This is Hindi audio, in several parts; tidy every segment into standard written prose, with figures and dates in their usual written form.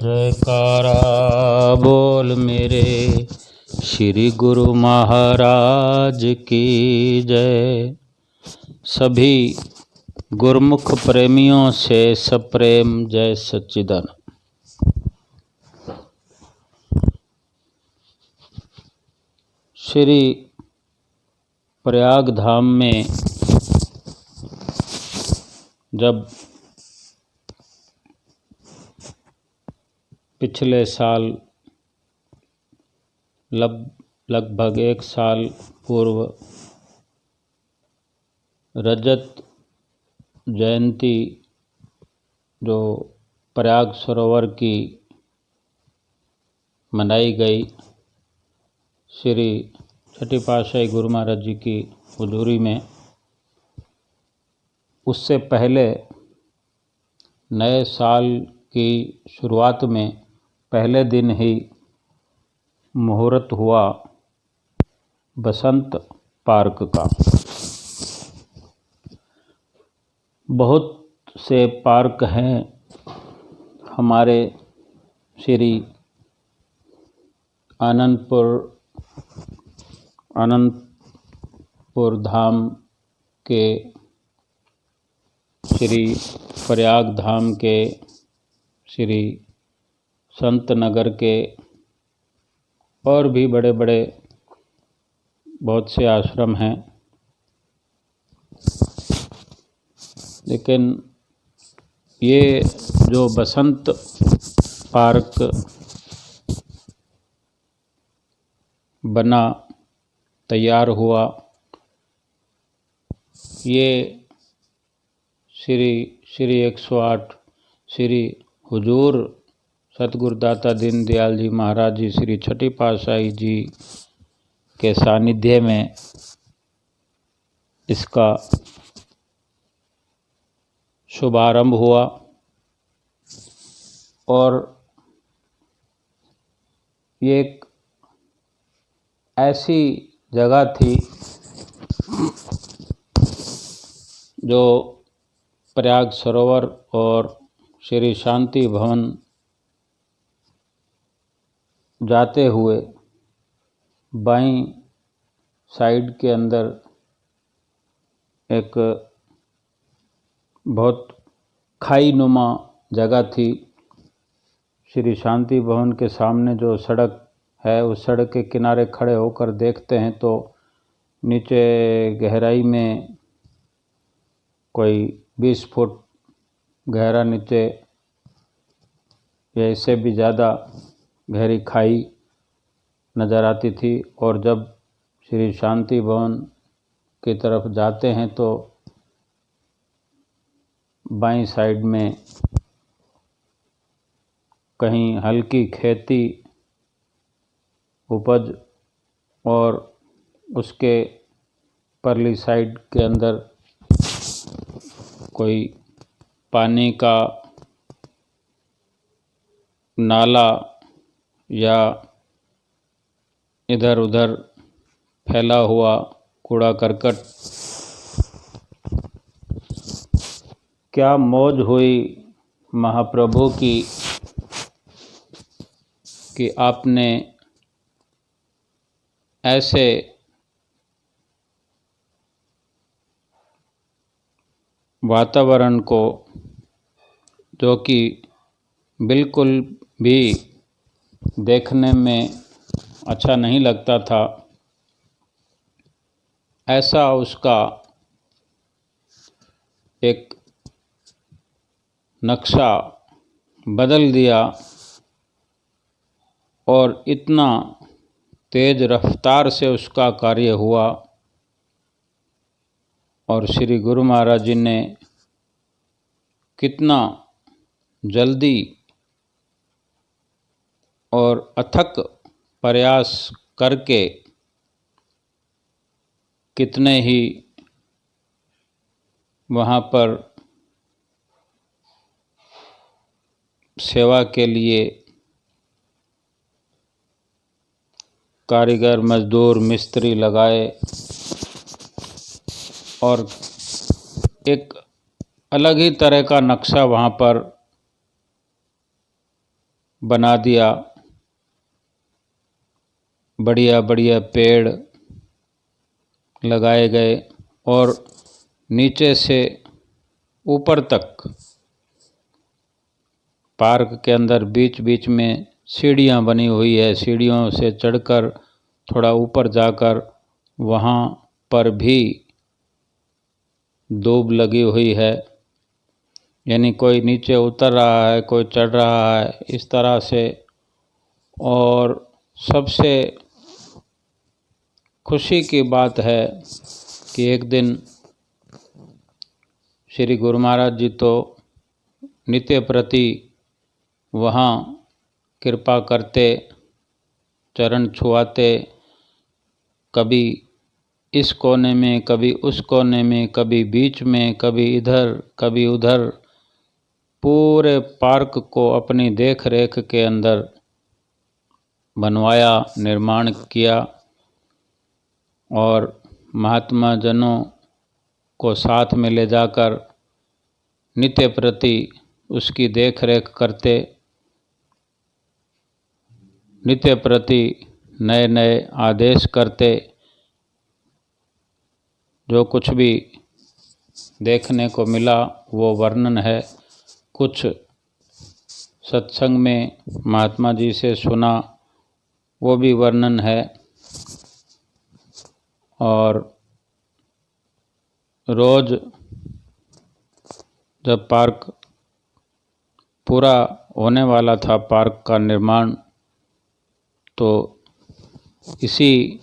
जयकारा बोल मेरे श्री गुरु महाराज की जय। सभी गुरमुख प्रेमियों से सप्रेम जय सच्चिदानंद। श्री प्रयाग धाम में जब पिछले साल लगभग एक साल पूर्व रजत जयंती जो प्रयाग सरोवर की मनाई गई, श्री छठी पातशाही गुरु महाराज जी की हुजूरी में, उससे पहले नए साल की शुरुआत में पहले दिन ही मुहूर्त हुआ बसंत पार्क का। बहुत से पार्क हैं हमारे श्री आनंदपुर धाम के, श्री प्रयाग धाम के, श्री संत नगर के और भी बड़े बड़े बहुत से आश्रम हैं, लेकिन ये जो बसंत पार्क बना तैयार हुआ, ये श्री 108 श्री हुजूर सतगुरुदाता दीनदयाल जी महाराज जी श्री छठी पातशाही जी के सानिध्य में इसका शुभारंभ हुआ। और ये एक ऐसी जगह थी जो प्रयाग सरोवर और श्री शांति भवन जाते हुए बाईं साइड के अंदर एक बहुत खाई नुमा जगह थी। श्री शांति भवन के सामने जो सड़क है, उस सड़क के किनारे खड़े होकर देखते हैं तो नीचे गहराई में कोई 20 फुट गहरा नीचे या इससे भी ज़्यादा गहरी खाई नज़र आती थी। और जब श्री शांति भवन की तरफ जाते हैं तो बाईं साइड में कहीं हल्की खेती उपज और उसके परली साइड के अंदर कोई पानी का नाला या इधर उधर फैला हुआ कूड़ा करकट। क्या मौज हुई महाप्रभु की कि आपने ऐसे वातावरण को, जो कि बिल्कुल भी देखने में अच्छा नहीं लगता था, ऐसा उसका एक नक्शा बदल दिया और इतना तेज रफ्तार से उसका कार्य हुआ। और श्री गुरु महाराज जी ने कितना जल्दी और अथक प्रयास करके कितने ही वहाँ पर सेवा के लिए कारीगर, मजदूर, मिस्त्री लगाए और एक अलग ही तरह का नक्शा वहाँ पर बना दिया, बढ़िया बढ़िया पेड़ लगाए गए और नीचे से ऊपर तक पार्क के अंदर बीच बीच में सीढ़ियाँ बनी हुई है। सीढ़ियों से चढ़कर थोड़ा ऊपर जाकर वहाँ पर भी दूब लगी हुई है, यानी कोई नीचे उतर रहा है, कोई चढ़ रहा है, इस तरह से। और सबसे खुशी की बात है कि एक दिन श्री गुरु महाराज जी तो नित्य प्रति वहाँ कृपा करते, चरण छुआते, कभी इस कोने में, कभी उस कोने में, कभी बीच में, कभी इधर, कभी उधर, पूरे पार्क को अपनी देख रेख के अंदर बनवाया, निर्माण किया और महात्मा जनों को साथ में ले जाकर नित्य प्रति उसकी देख रेख करते, नित्य प्रति नए नए आदेश करते। जो कुछ भी देखने को मिला वो वर्णन है, कुछ सत्संग में महात्मा जी से सुना वो भी वर्णन है। और रोज जब पार्क पूरा होने वाला था, पार्क का निर्माण, तो इसी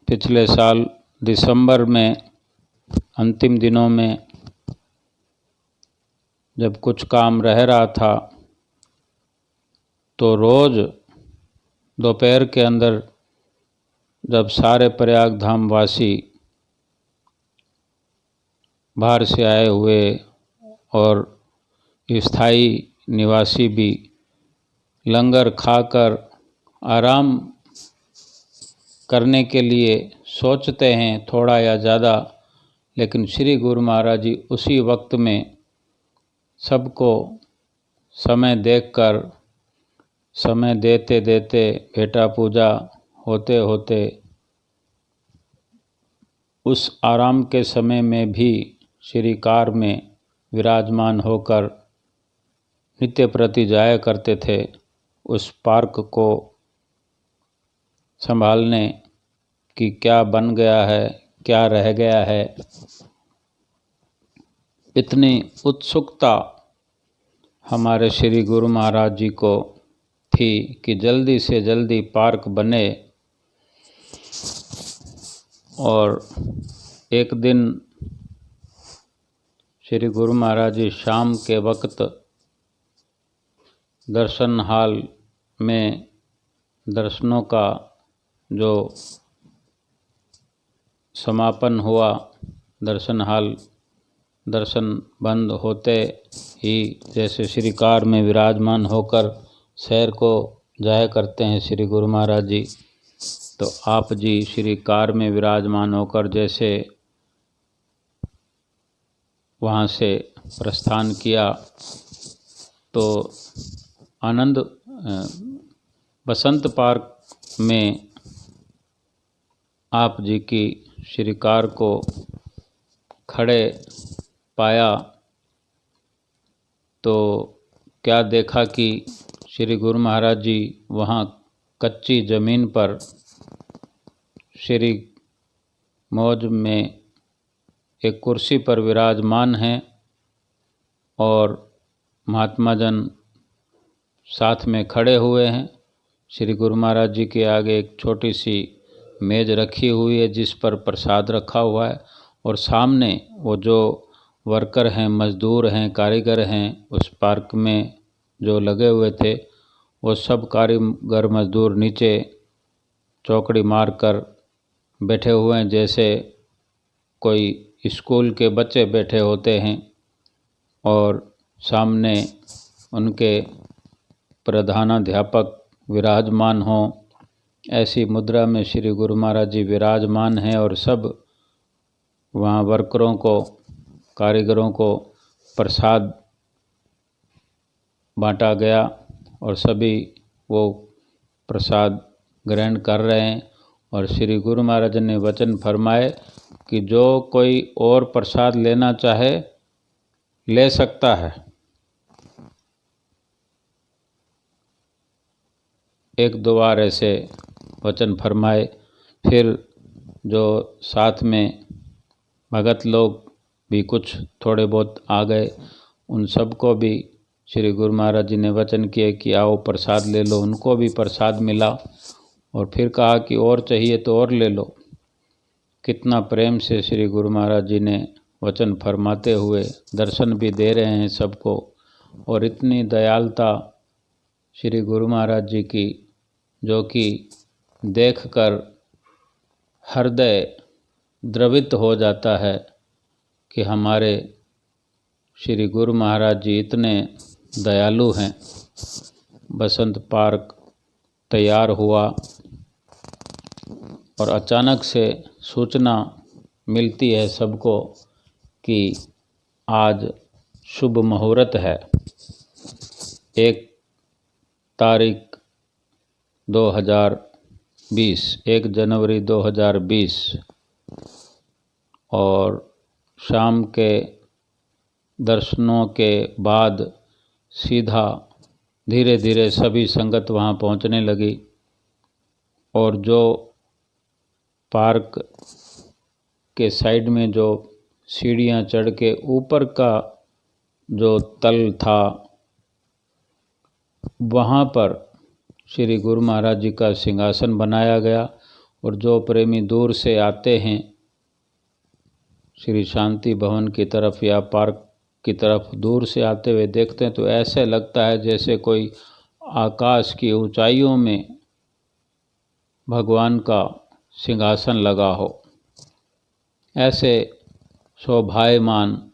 पिछले साल दिसंबर में अंतिम दिनों में जब कुछ काम रह रहा था, तो रोज़ दोपहर के अंदर जब सारे प्रयाग धाम वासी बाहर से आए हुए और स्थायी निवासी भी लंगर खाकर आराम करने के लिए सोचते हैं, थोड़ा या ज़्यादा, लेकिन श्री गुरु महाराज जी उसी वक्त में सबको समय देखकर, समय देते देते, भेटा पूजा होते होते, उस आराम के समय में भी श्री कार में विराजमान होकर नित्य प्रति जाया करते थे उस पार्क को संभालने कि क्या बन गया है, क्या रह गया है। इतनी उत्सुकता हमारे श्री गुरु महाराज जी को थी कि जल्दी से जल्दी पार्क बने। और एक दिन श्री गुरु महाराज जी शाम के वक्त दर्शन हाल में दर्शनों का जो समापन हुआ, दर्शन हाल दर्शन बंद होते ही जैसे श्री कार में विराजमान होकर शहर को जाया करते हैं श्री गुरु महाराज जी, तो आप जी श्री कार में विराजमान होकर जैसे वहाँ से प्रस्थान किया, तो आनंद बसंत पार्क में आप जी की श्री कार को खड़े पाया, तो क्या देखा कि श्री गुरु महाराज जी वहाँ कच्ची ज़मीन पर श्री मौज में एक कुर्सी पर विराजमान हैं और महात्मा जन साथ में खड़े हुए हैं। श्री गुरु महाराज जी के आगे एक छोटी सी मेज़ रखी हुई है जिस पर प्रसाद रखा हुआ है, और सामने वो जो वर्कर हैं, मज़दूर हैं, कारीगर हैं उस पार्क में जो लगे हुए थे, वो सब कारीगर मज़दूर नीचे चौकड़ी मारकर बैठे हुए हैं, जैसे कोई स्कूल के बच्चे बैठे होते हैं और सामने उनके प्रधानाध्यापक विराजमान हों, ऐसी मुद्रा में श्री गुरु महाराज जी विराजमान हैं। और सब वहाँ वर्करों को, कारीगरों को प्रसाद बांटा गया और सभी वो प्रसाद ग्रहण कर रहे हैं। और श्री गुरु महाराज ने वचन फरमाए कि जो कोई और प्रसाद लेना चाहे ले सकता है। एक दो बार ऐसे वचन फरमाए। फिर जो साथ में भगत लोग भी कुछ थोड़े बहुत आ गए, उन सबको भी श्री गुरु महाराज जी ने वचन किए कि आओ प्रसाद ले लो। उनको भी प्रसाद मिला और फिर कहा कि और चाहिए तो और ले लो। कितना प्रेम से श्री गुरु महाराज जी ने वचन फरमाते हुए दर्शन भी दे रहे हैं सबको। और इतनी दयालुता श्री गुरु महाराज जी की, जो कि देखकर हृदय द्रवित हो जाता है कि हमारे श्री गुरु महाराज जी इतने दयालु हैं। बसंत पार्क तैयार हुआ और अचानक से सूचना मिलती है सबको कि आज शुभ मुहूर्त है, 1 जनवरी 2020 और शाम के दर्शनों के बाद सीधा धीरे धीरे सभी संगत वहाँ पहुँचने लगी। और जो पार्क के साइड में जो सीढ़ियाँ चढ़ के ऊपर का जो तल था, वहाँ पर श्री गुरु महाराज जी का सिंहासन बनाया गया। और जो प्रेमी दूर से आते हैं श्री शांति भवन की तरफ या पार्क की तरफ दूर से आते हुए देखते हैं तो ऐसे लगता है जैसे कोई आकाश की ऊंचाइयों में भगवान का सिंहासन लगा हो। ऐसे शोभायमान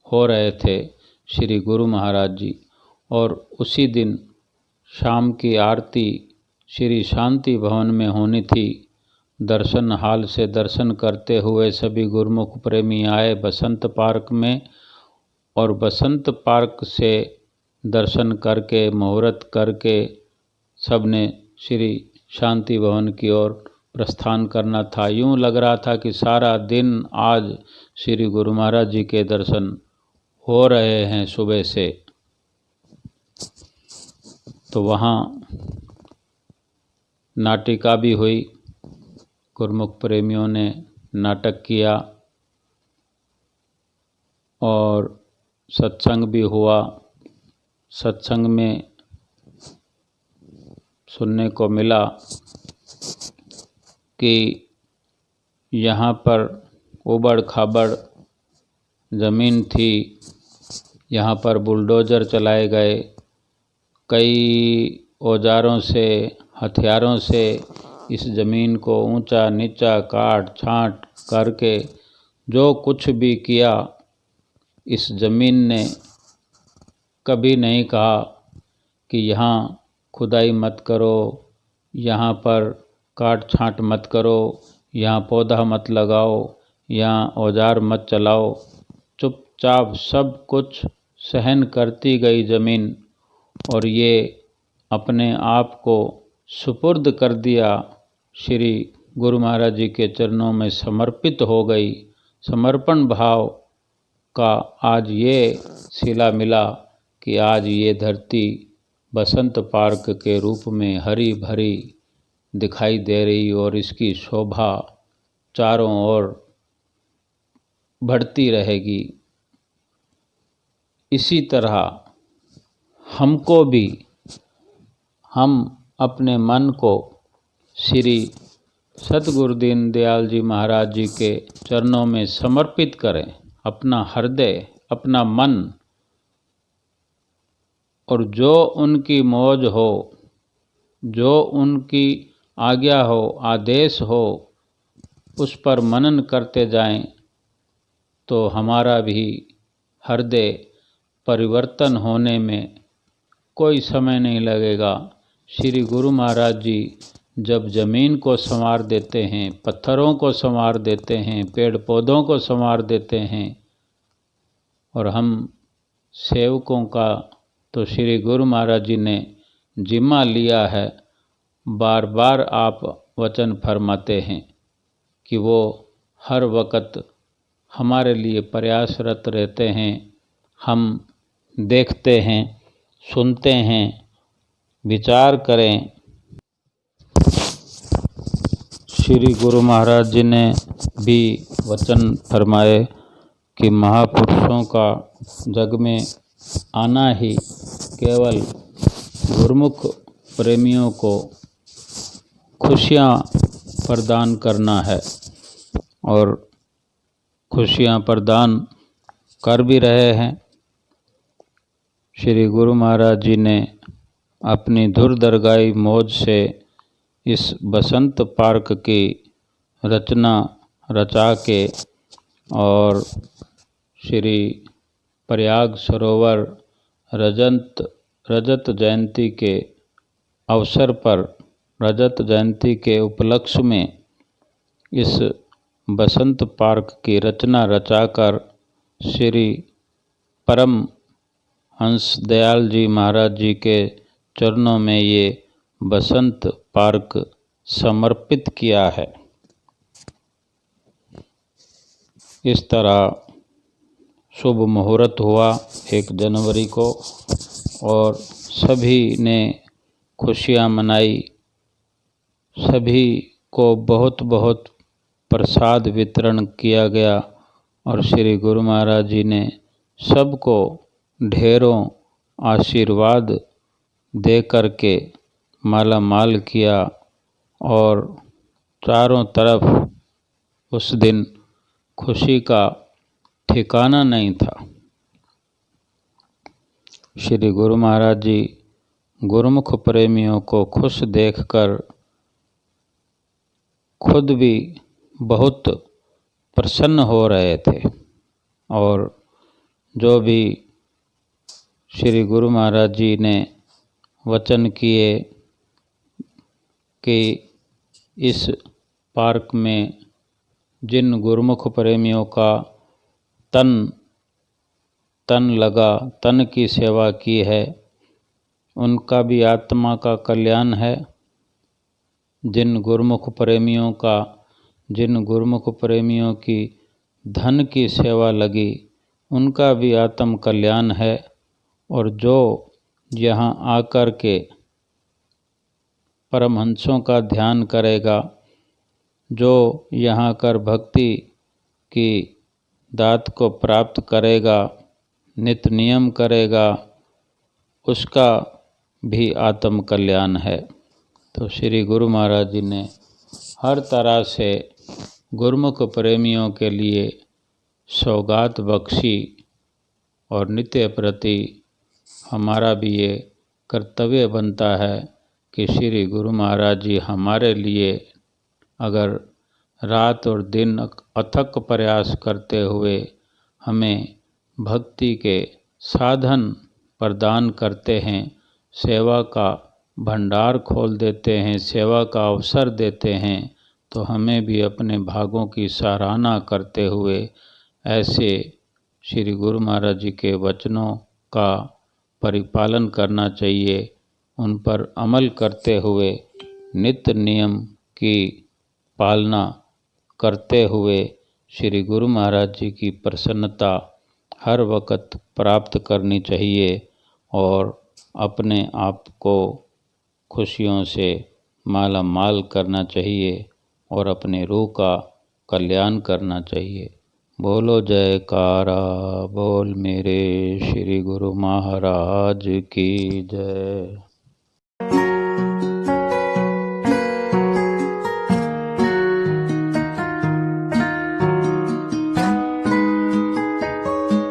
हो रहे थे श्री गुरु महाराज जी। और उसी दिन शाम की आरती श्री शांति भवन में होनी थी। दर्शन हाल से दर्शन करते हुए सभी गुरुमुख प्रेमी आए बसंत पार्क में। और बसंत पार्क से दर्शन करके मुहूर्त करके सबने श्री शांति भवन की ओर प्रस्थान करना था। यूँ लग रहा था कि सारा दिन आज श्री गुरु महाराज जी के दर्शन हो रहे हैं सुबह से। तो वहाँ नाटिका भी हुई, गुरुमुख प्रेमियों ने नाटक किया और सत्संग भी हुआ। सत्संग में सुनने को मिला कि यहाँ पर उबड़ खाबड़ ज़मीन थी, यहाँ पर बुलडोज़र चलाए गए, कई औजारों से हथियारों से इस ज़मीन को ऊंचा नीचा काट छांट करके जो कुछ भी किया, इस ज़मीन ने कभी नहीं कहा कि यहाँ खुदाई मत करो, यहाँ पर काट छांट मत करो, यहाँ पौधा मत लगाओ, यहाँ औजार मत चलाओ। चुपचाप सब कुछ सहन करती गई ज़मीन और ये अपने आप को सुपुर्द कर दिया, श्री गुरु महाराज जी के चरणों में समर्पित हो गई। समर्पण भाव का आज ये सिला मिला कि आज ये धरती बसंत पार्क के रूप में हरी भरी दिखाई दे रही और इसकी शोभा चारों ओर बढ़ती रहेगी। इसी तरह हमको भी, हम अपने मन को श्री सतगुरु दीन दयाल जी महाराज जी के चरणों में समर्पित करें, अपना हृदय, अपना मन, और जो उनकी मौज हो, जो उनकी आज्ञा हो, आदेश हो, उस पर मनन करते जाएं तो हमारा भी हृदय परिवर्तन होने में कोई समय नहीं लगेगा। श्री गुरु महाराज जी जब ज़मीन को संवार देते हैं, पत्थरों को संवार देते हैं, पेड़ पौधों को संवार देते हैं और हम सेवकों का तो श्री गुरु महाराज जी ने जिम्मा लिया है। बार बार आप वचन फरमाते हैं कि वो हर वक्त हमारे लिए प्रयासरत रहते हैं। हम देखते हैं, सुनते हैं, विचार करें। श्री गुरु महाराज जी ने भी वचन फरमाए कि महापुरुषों का जग में आना ही केवल गुरुमुख प्रेमियों को खुशियाँ प्रदान करना है, और खुशियाँ प्रदान कर भी रहे हैं। श्री गुरु महाराज जी ने अपनी धुर दरगाही मौज से इस बसंत पार्क की रचना रचा के और श्री प्रयाग सरोवर रजत जयंती के अवसर पर, रजत जयंती के उपलक्ष्य में इस बसंत पार्क की रचना रचाकर श्री परम हंस दयाल जी महाराज जी के चरणों में ये बसंत पार्क समर्पित किया है। इस तरह शुभ मुहूर्त हुआ 1 जनवरी को और सभी ने खुशियाँ मनाई। सभी को बहुत बहुत प्रसाद वितरण किया गया और श्री गुरु महाराज जी ने सबको ढेरों आशीर्वाद दे करके माला माल किया और चारों तरफ उस दिन खुशी का ठिकाना नहीं था। श्री गुरु महाराज जी गुरुमुख प्रेमियों को खुश देखकर खुद भी बहुत प्रसन्न हो रहे थे, और जो भी श्री गुरु महाराज जी ने वचन किए कि इस पार्क में जिन गुरुमुख प्रेमियों का तन लगा, तन की सेवा की है, उनका भी आत्मा का कल्याण है। जिन गुरुमुख प्रेमियों की धन की सेवा लगी, उनका भी आत्म कल्याण है। और जो यहाँ आकर के परमहंसों का ध्यान करेगा, जो यहाँ कर भक्ति की दात को प्राप्त करेगा, नित्य नियम करेगा, उसका भी आत्म कल्याण है। तो श्री गुरु महाराज जी ने हर तरह से गुरुमुख प्रेमियों के लिए सौगात बख्शी, और नित्य प्रति हमारा भी ये कर्तव्य बनता है कि श्री गुरु महाराज जी हमारे लिए अगर रात और दिन अथक प्रयास करते हुए हमें भक्ति के साधन प्रदान करते हैं, सेवा का भंडार खोल देते हैं, सेवा का अवसर देते हैं, तो हमें भी अपने भागों की सराहना करते हुए ऐसे श्री गुरु महाराज जी के वचनों का परिपालन करना चाहिए। उन पर अमल करते हुए नित्य नियम की पालना करते हुए श्री गुरु महाराज जी की प्रसन्नता हर वक्त प्राप्त करनी चाहिए और अपने आप को खुशियों से माला माल करना चाहिए और अपने रूह का कल्याण करना चाहिए। बोलो जयकारा बोल मेरे श्री गुरु महाराज की जय।